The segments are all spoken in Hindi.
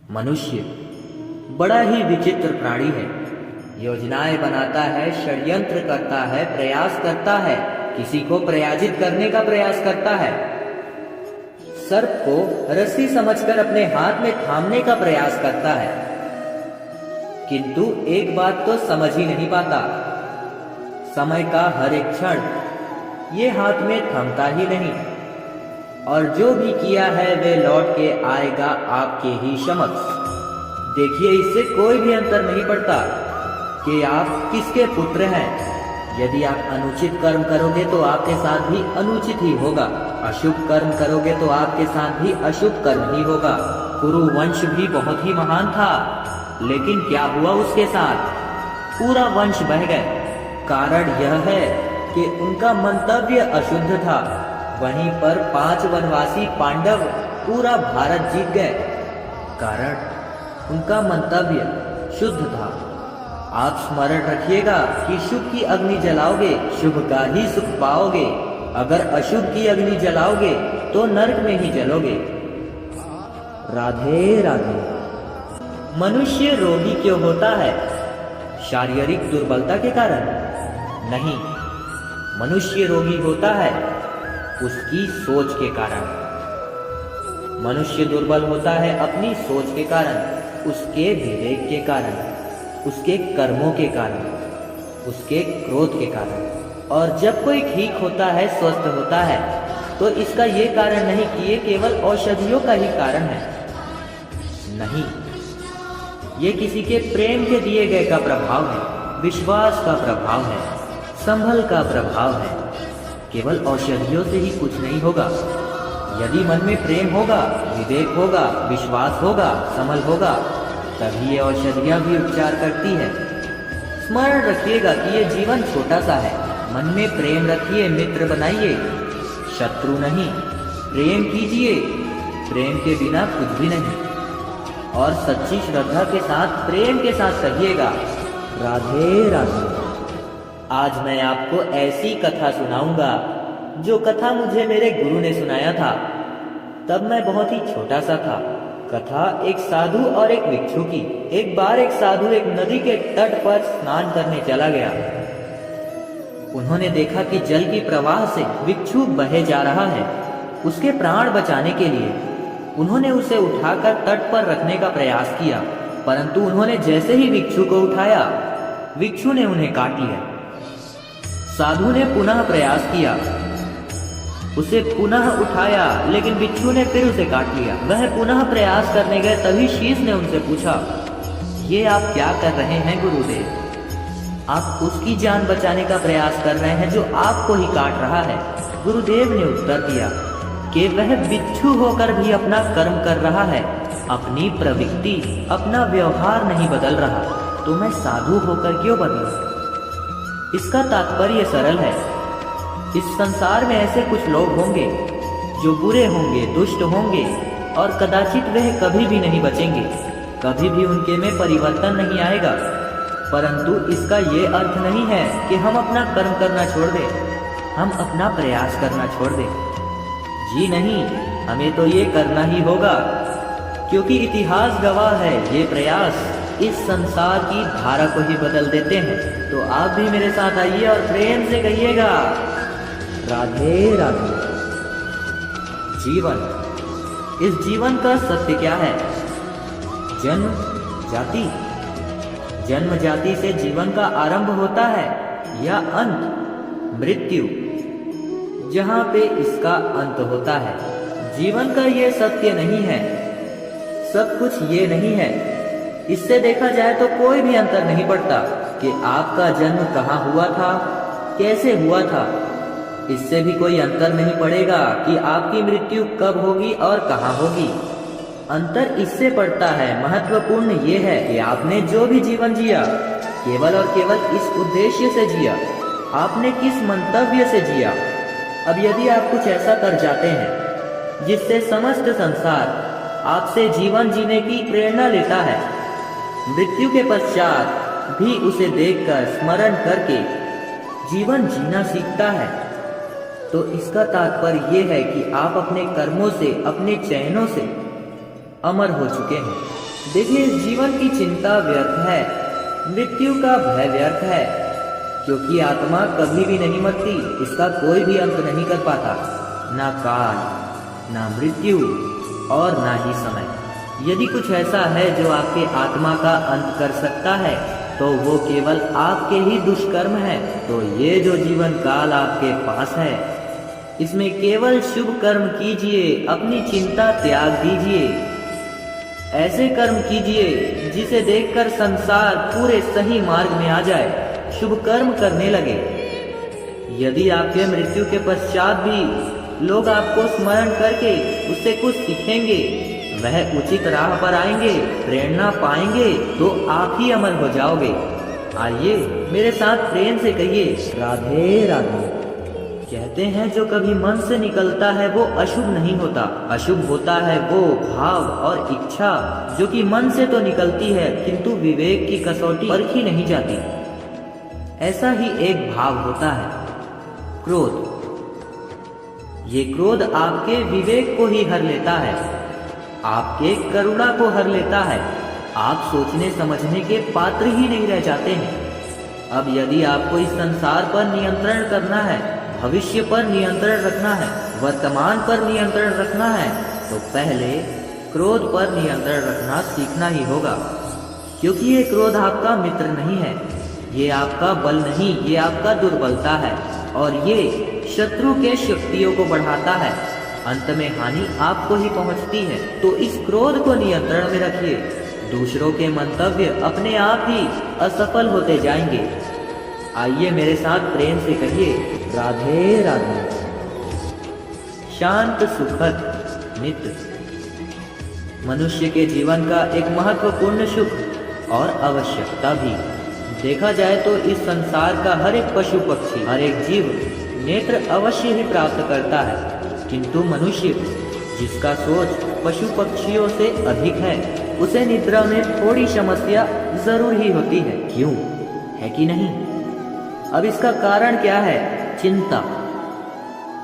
मनुष्य बड़ा ही विचित्र प्राणी है। योजनाएं बनाता है, षड्यंत्र करता है, प्रयास करता है, किसी को पराजित करने का प्रयास करता है, सर्प को रस्सी समझकर अपने हाथ में थामने का प्रयास करता है। किंतु एक बात तो समझ ही नहीं पाता, समय का हर एक क्षण ये हाथ में थमता ही नहीं, और जो भी किया है वे लौट के आएगा आपके ही समक्ष। देखिए, इससे कोई भी अंतर नहीं पड़ता कि आप किसके पुत्र हैं। यदि आप अनुचित कर्म करोगे तो आपके साथ भी अनुचित ही होगा, अशुभ कर्म करोगे तो आपके साथ भी अशुभ कर्म ही होगा। कुरु वंश भी बहुत ही महान था, लेकिन क्या हुआ उसके साथ? पूरा वंश बह गया। कारण यह है कि उनका मंतव्य अशुद्ध था। वहीं पर 5 वनवासी पांडव पूरा भारत जीत गए, कारण उनका मंतव्य शुद्ध था। आप स्मरण रखिएगा कि शुभ की अग्नि जलाओगे, शुभ का ही सुख पाओगे। अगर अशुभ की अग्नि जलाओगे तो नरक में ही जलोगे। राधे राधे। मनुष्य रोगी क्यों होता है? शारीरिक दुर्बलता के कारण नहीं, मनुष्य रोगी होता है उसकी सोच के कारण। मनुष्य दुर्बल होता है अपनी सोच के कारण, उसके विवेक के कारण, उसके कर्मों के कारण, उसके क्रोध के कारण। और जब कोई ठीक होता है, स्वस्थ होता है, तो इसका ये कारण नहीं कि ये केवल औषधियों का ही कारण है। नहीं, ये किसी के प्रेम के दिए गए का प्रभाव है, विश्वास का प्रभाव है, संभल का प्रभाव है। केवल औषधियों से ही कुछ नहीं होगा। यदि मन में प्रेम होगा, विवेक होगा, विश्वास होगा, संभल होगा, तभी ये औषधियां भी उपचार करती है। स्मरण रखिएगा कि ये जीवन छोटा सा है। मन में प्रेम रखिए, मित्र बनाइए, शत्रु नहीं। प्रेम कीजिए, प्रेम के बिना कुछ भी नहीं। और सच्ची श्रद्धा के साथ, प्रेम के साथ कहिएगा, राधे राधे। आज मैं आपको ऐसी कथा सुनाऊंगा जो कथा मुझे मेरे गुरु ने सुनाया था। तब मैं बहुत ही छोटा सा था। कथा एक साधु और एक भिक्षु की। एक बार एक साधु एक नदी के तट पर स्नान करने चला गया। उन्होंने देखा कि जल की प्रवाह से भिक्षु बहे जा रहा है। उसके प्राण बचाने के लिए उन्होंने उसे उठाकर तट पर रखने का प्रयास किया, परंतु उन्होंने जैसे ही भिक्षु को उठाया, भिक्षु ने उन्हें काट लिया। साधु ने पुनः प्रयास किया, उसे पुनः उठाया, लेकिन भिक्षु ने फिर उसे काट लिया। वह पुनः प्रयास करने गए, तभी शीश ने उनसे पूछा, ये आप क्या कर रहे हैं गुरुदेव? आप उसकी जान बचाने का प्रयास कर रहे हैं जो आपको ही काट रहा है। गुरुदेव ने उत्तर दिया कि वह भिक्षु होकर भी अपना कर्म कर रहा है, अपनी प्रवृत्ति, अपना व्यवहार नहीं बदल रहा, तो मैं साधु होकर क्यों बदलूं? इसका तात्पर्य सरल है। इस संसार में ऐसे कुछ लोग होंगे जो बुरे होंगे, दुष्ट होंगे, और कदाचित वह कभी भी नहीं बचेंगे, कभी भी उनके में परिवर्तन नहीं आएगा। परंतु इसका ये अर्थ नहीं है कि हम अपना कर्म करना छोड़ दें, हम अपना प्रयास करना छोड़ दें। जी नहीं, हमें तो ये करना ही होगा, क्योंकि इतिहास गवाह है, ये प्रयास इस संसार की धारा को ही बदल देते हैं। तो आप भी मेरे साथ आइए और प्रेम से कहिएगा, राधे राधे। जीवन, इस जीवन का सत्य क्या है? जन्म जाति। जन्म जाति से जीवन का आरंभ होता है या अंत मृत्यु, जहां पे इसका अंत होता है। जीवन का ये सत्य नहीं है, सब कुछ ये नहीं है। इससे देखा जाए तो कोई भी अंतर नहीं पड़ता कि आपका जन्म कहाँ हुआ था, कैसे हुआ था। इससे भी कोई अंतर नहीं पड़ेगा कि आपकी मृत्यु कब होगी और कहाँ होगी। अंतर इससे पड़ता है, महत्वपूर्ण ये है कि आपने जो भी जीवन जिया, केवल और केवल इस उद्देश्य से जिया, आपने किस मंतव्य से जिया। अब यदि आप कुछ ऐसा कर जाते हैं जिससे समस्त संसार आपसे जीवन जीने की प्रेरणा लेता है, मृत्यु के पश्चात भी उसे देखकर, स्मरण करके जीवन जीना सीखता है, तो इसका तात्पर्य यह है कि आप अपने कर्मों से, अपने चयनों से अमर हो चुके हैं। देखिए, इस जीवन की चिंता व्यर्थ है, मृत्यु का भय व्यर्थ है, क्योंकि आत्मा कभी भी नहीं मरती, इसका कोई भी अंत नहीं कर पाता, ना काल, ना मृत्यु और ना ही समय। यदि कुछ ऐसा है जो आपके आत्मा का अंत कर सकता है तो वो केवल आपके ही दुष्कर्म है। तो ये जो जीवन काल आपके पास है, इसमें केवल शुभ कर्म कीजिए, अपनी चिंता त्याग दीजिए, ऐसे कर्म कीजिए जिसे देखकर संसार पूरे सही मार्ग में आ जाए, शुभ कर्म करने लगे। यदि आपके मृत्यु के पश्चात भी लोग आपको स्मरण करके उससे कुछ सीखेंगे, वह उचित राह पर आएंगे, प्रेरणा पाएंगे, तो आप ही अमर हो जाओगे। आइए मेरे साथ प्रेम से कहिए, राधे राधे। कहते हैं जो कभी मन से निकलता है वो अशुभ नहीं होता, अशुभ होता है वो भाव और इच्छा जो कि मन से तो निकलती है किंतु विवेक की कसौटी परखी नहीं जाती। ऐसा ही एक भाव होता है क्रोध। ये क्रोध आपके विवेक को ही हर लेता है, आपके करुणा को हर लेता है, आप सोचने समझने के पात्र ही नहीं रह जाते हैं। अब यदि आपको इस संसार पर नियंत्रण करना है, भविष्य पर नियंत्रण रखना है, वर्तमान पर नियंत्रण रखना है, तो पहले क्रोध पर नियंत्रण रखना सीखना ही होगा। क्योंकि ये क्रोध आपका मित्र नहीं है, ये आपका बल नहीं, ये आपका दुर्बलता है और ये शत्रु के शक्तियों को बढ़ाता है। अंत में हानि आपको ही पहुंचती है। तो इस क्रोध को नियंत्रण में रखिए, दूसरों के मंतव्य अपने आप ही असफल होते जाएंगे। आइए मेरे साथ प्रेम से कहिए, राधे राधे। शांत सुखद मित्र मनुष्य के जीवन का एक महत्वपूर्ण सुख और आवश्यकता भी। देखा जाए तो इस संसार का हर एक पशु पक्षी, हर एक जीव नेत्र अवश्य ही प्राप्त करता है, किंतु मनुष्य जिसका सोच पशु पक्षियों से अधिक है, उसे निद्रा में थोड़ी समस्या जरूर ही होती है। क्यों है कि नहीं? अब इसका कारण क्या है? चिंता।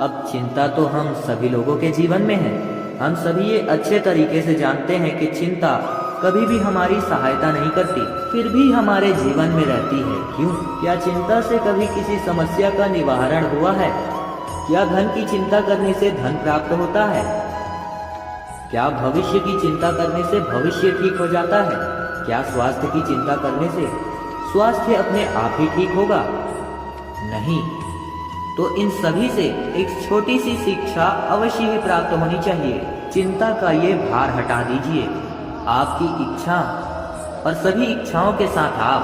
अब चिंता तो हम सभी लोगों के जीवन में है। हम सभी ये अच्छे तरीके से जानते हैं कि चिंता कभी भी हमारी सहायता नहीं करती, फिर भी हमारे जीवन में रहती है। क्यों? क्या चिंता से कभी किसी समस्या का निवारण हुआ है? क्या धन की चिंता करने से धन प्राप्त होता है? क्या भविष्य की चिंता करने से भविष्य ठीक हो जाता है? क्या स्वास्थ्य की चिंता करने से स्वास्थ्य अपने आप ही ठीक होगा? नहीं। तो इन सभी से एक छोटी सी शिक्षा अवश्य ही प्राप्त होनी चाहिए। चिंता का ये भार हटा दीजिए। आपकी इच्छा और सभी इच्छाओं के साथ आप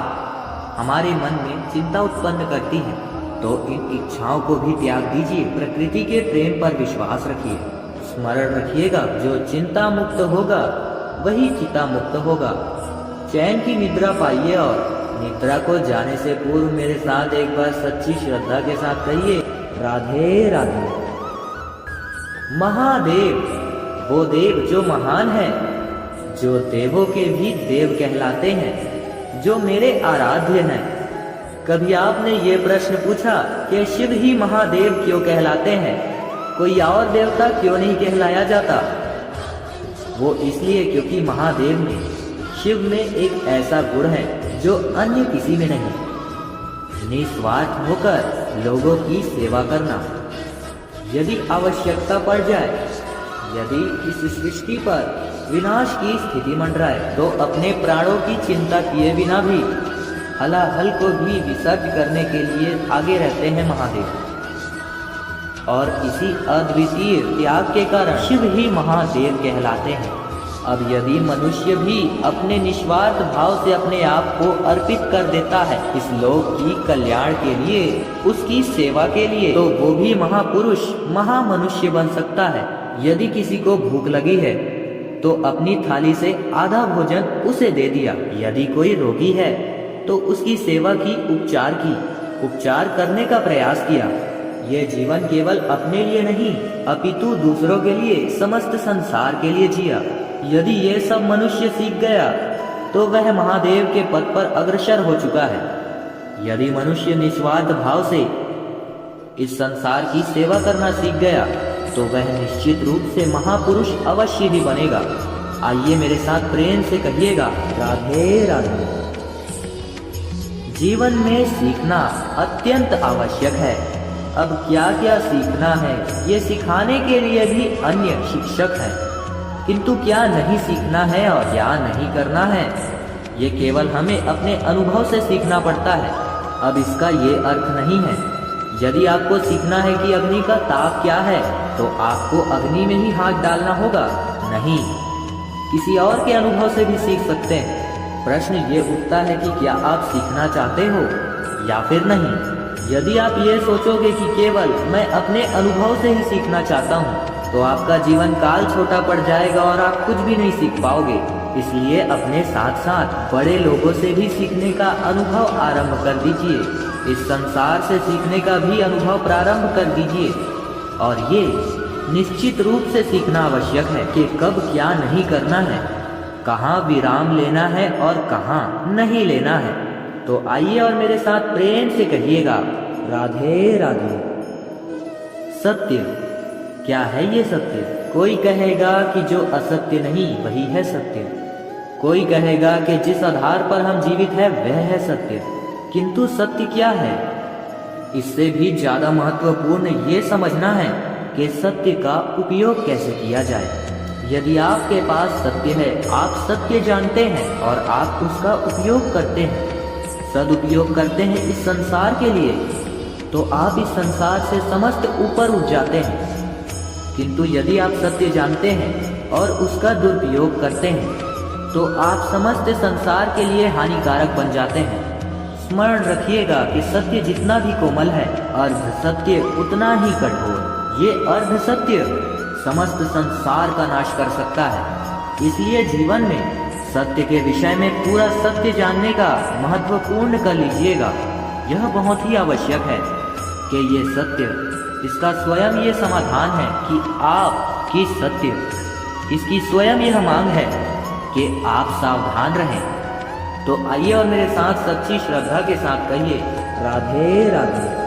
हमारे मन में चिंता उत्पन्न करती हैं, तो इन इच्छाओं को भी त्याग दीजिए। प्रकृति के प्रेम पर विश्वास रखिए। स्मरण रखिएगा, जो चिंता मुक्त होगा वही चिता मुक्त होगा। चैन की निद्रा पाइए और निद्रा को जाने से पूर्व मेरे साथ एक बार सच्ची श्रद्धा के साथ कहिए, राधे राधे। महादेव, वो देव जो महान है, जो देवों के भी देव कहलाते हैं, जो मेरे आराध्य हैं। कभी आपने ये प्रश्न पूछा कि शिव ही महादेव क्यों कहलाते हैं, कोई और देवता क्यों नहीं कहलाया जाता? वो इसलिए क्योंकि महादेव में, शिव में एक ऐसा गुण है जो अन्य किसी में नहीं। निस्वार्थ होकर लोगों की सेवा करना। यदि आवश्यकता पड़ जाए, यदि इस सृष्टि पर विनाश की स्थिति मंडराए, तो अपने प्राणों की चिंता किए बिना भी हलाहल को भी विसर्ज करने के लिए आगे रहते हैं महादेव। और इसी अद्वितीय त्याग के कारण शिव ही महादेव कहलाते हैं। अब यदि मनुष्य भी अपने निस्वार्थ भाव से अपने आप को अर्पित कर देता है इस लोक की कल्याण के लिए, उसकी सेवा के लिए, तो वो भी महापुरुष, महामनुष्य बन सकता है। यदि किसी को भूख लगी है तो अपनी थाली से आधा भोजन उसे दे दिया। यदि कोई रोगी है तो उसकी सेवा की, उपचार करने का प्रयास किया। ये जीवन केवल अपने लिए नहीं, अपितु दूसरों के लिए, समस्त संसार के लिए जिया। यदि ये सब मनुष्य सीख गया तो वह महादेव के पद पर अग्रसर हो चुका है। यदि मनुष्य निस्वार्थ भाव से इस संसार की सेवा करना सीख गया तो वह निश्चित रूप से महापुरुष अवश्य ही बनेगा। आइए मेरे साथ प्रेम से कहिएगा, राधे राधे। जीवन में सीखना अत्यंत आवश्यक है। अब क्या क्या सीखना है, ये सिखाने के लिए भी अन्य शिक्षक हैं, किंतु क्या नहीं सीखना है और क्या नहीं करना है, ये केवल हमें अपने अनुभव से सीखना पड़ता है। अब इसका ये अर्थ नहीं है, यदि आपको सीखना है कि अग्नि का ताप क्या है, तो आपको अग्नि में ही हाथ डालना होगा। नहीं, किसी और के अनुभव से भी सीख सकते हैं। प्रश्न ये उठता है कि क्या आप सीखना चाहते हो या फिर नहीं। यदि आप ये सोचोगे कि केवल मैं अपने अनुभव से ही सीखना चाहता हूँ, तो आपका जीवन काल छोटा पड़ जाएगा और आप कुछ भी नहीं सीख पाओगे। इसलिए अपने साथ साथ बड़े लोगों से भी सीखने का अनुभव आरंभ कर दीजिए। इस संसार से सीखने का भी अनुभव प्रारंभ कर दीजिए। और ये निश्चित रूप से सीखना आवश्यक है कि कब क्या नहीं करना है, कहाँ विराम लेना है और कहाँ नहीं लेना है। तो आइए और मेरे साथ प्रेम से कहिएगा, राधे राधे। सत्य क्या है ये सत्य? कोई कहेगा कि जो असत्य नहीं वही है सत्य। कोई कहेगा कि जिस आधार पर हम जीवित हैं वह है सत्य। किंतु सत्य क्या है? इससे भी ज्यादा महत्वपूर्ण ये समझना है कि सत्य का उपयोग कैसे किया जाए। यदि आपके पास सत्य है, आप सत्य जानते हैं और आप उसका उपयोग करते हैं, सदुपयोग करते हैं इस संसार के लिए, तो आप इस संसार से समस्त ऊपर उठ जाते हैं। किंतु यदि आप सत्य जानते हैं और उसका दुरुपयोग करते हैं, तो आप समस्त संसार के लिए हानिकारक बन जाते हैं। स्मरण रखिएगा कि सत्य जितना भी कोमल है, अर्ध सत्य उतना ही कठोर। ये अर्ध सत्य समस्त संसार का नाश कर सकता है। इसलिए जीवन में सत्य के विषय में पूरा सत्य जानने का महत्वपूर्ण कर लीजिएगा। यह बहुत ही आवश्यक है कि ये सत्य, इसका स्वयं ये समाधान है कि आप की सत्य, इसकी स्वयं यह मांग है कि आप सावधान रहें। तो आइए और मेरे साथ सच्ची श्रद्धा के साथ कहिए, राधे राधे।